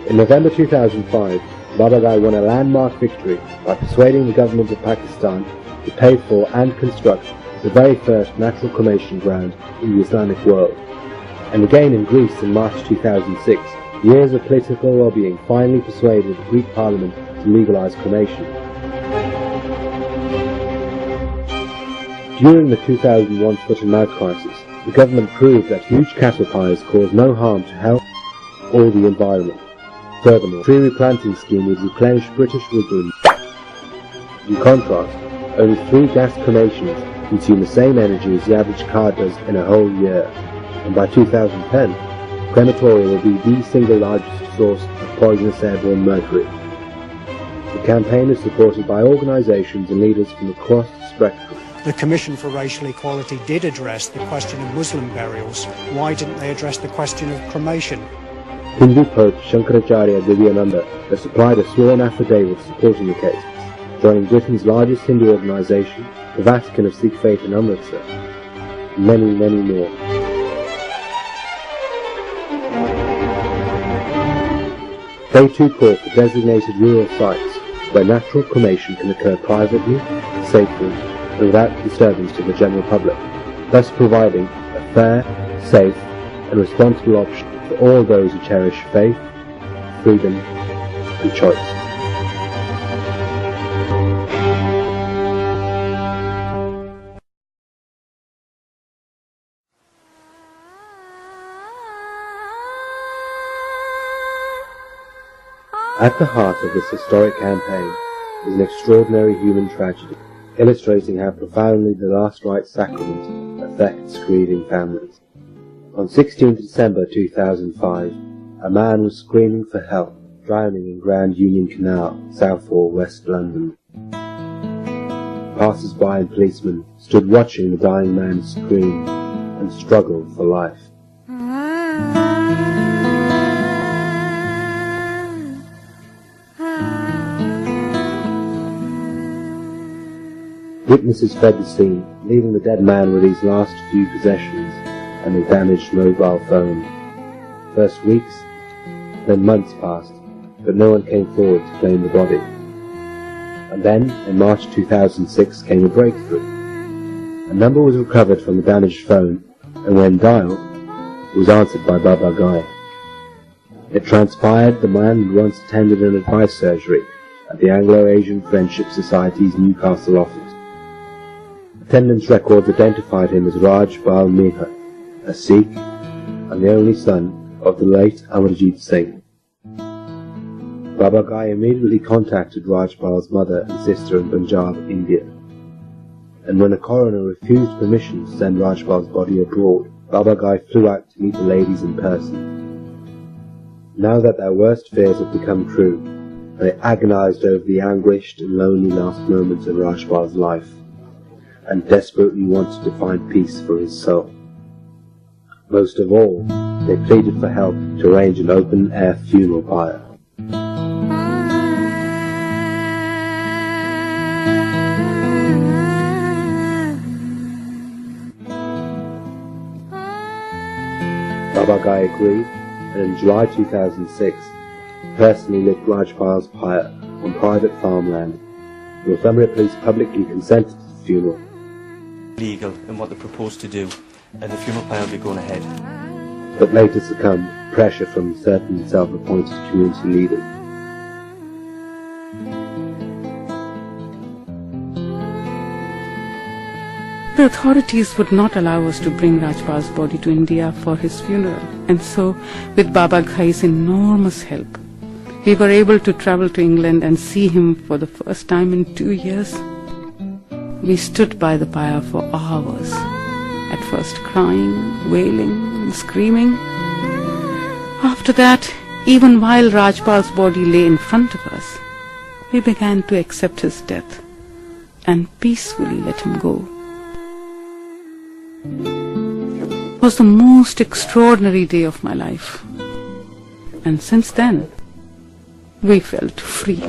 In November 2005, Babagai won a landmark victory by persuading the government of Pakistan to pay for and construct the very first natural cremation ground in the Islamic world. And again in Greece in March 2006, years of political lobbying finally persuaded the Greek parliament to legalize cremation. During the 2001 foot and mouth crisis, the government proved that huge cattle pyres cause no harm to health or the environment. Furthermore, the tree replanting scheme would replenish British woodland. In contrast, only 3 gas cremations consume the same energy as the average car does in a whole year. And by 2010, crematoria will be the single largest source of poisonous airborne mercury. The campaign is supported by organisations and leaders from across the spectrum. The Commission for Racial Equality did address the question of Muslim burials. Why didn't they address the question of cremation? Hindu Pope Shankaracharya Divyananda has supplied a sworn affidavit supporting the case, joining Britain's largest Hindu organisation, the Vatican of Sikh Faith in Amritsar, and many, many more. They too call for designated rural sites where natural cremation can occur privately, safely, and without disturbance to the general public, thus providing a fair, safe, and responsible option for all those who cherish faith, freedom, and choice. At the heart of this historic campaign is an extraordinary human tragedy, illustrating how profoundly the last rites sacrament affects grieving families. On 16th December 2005, a man was screaming for help, drowning in Grand Union Canal, Southall, West London. Passers-by and policemen stood watching the dying man scream and struggle for life. Witnesses fled the scene, leaving the dead man with his last few possessions and a damaged mobile phone. First weeks, then months passed, but no one came forward to claim the body. And then, in March 2006, came a breakthrough. A number was recovered from the damaged phone, and when dialed, it was answered by Babagai. It transpired the man had once attended an advice surgery at the Anglo-Asian Friendship Society's Newcastle office. Attendance records identified him as Raj Bal Mehra, a Sikh and the only son of the late Amarjit Singh. Babagai immediately contacted Rajpal's mother and sister in Punjab, India. And when a coroner refused permission to send Rajpal's body abroad, Babagai flew out to meet the ladies in person. Now that their worst fears had become true, they agonized over the anguished and lonely last moments in Rajpal's life, and desperately wanted to find peace for his soul. Most of all, they pleaded for help to arrange an open-air funeral pyre. Babagai agreed, and in July 2006, personally lit Rajpal's pyre on private farmland. Northumberland police publicly consented to the funeral. Legal in what they proposed to do, and the funeral pyre will be going ahead. But later succumbed to pressure from certain self-appointed community leaders. The authorities would not allow us to bring Rajpal's body to India for his funeral, and so, with Babagai's enormous help, we were able to travel to England and see him for the first time in 2 years. We stood by the pyre for hours, at first crying, wailing, screaming. After that, even while Rajpal's body lay in front of us, we began to accept his death and peacefully let him go. It was the most extraordinary day of my life, and since then, we felt free.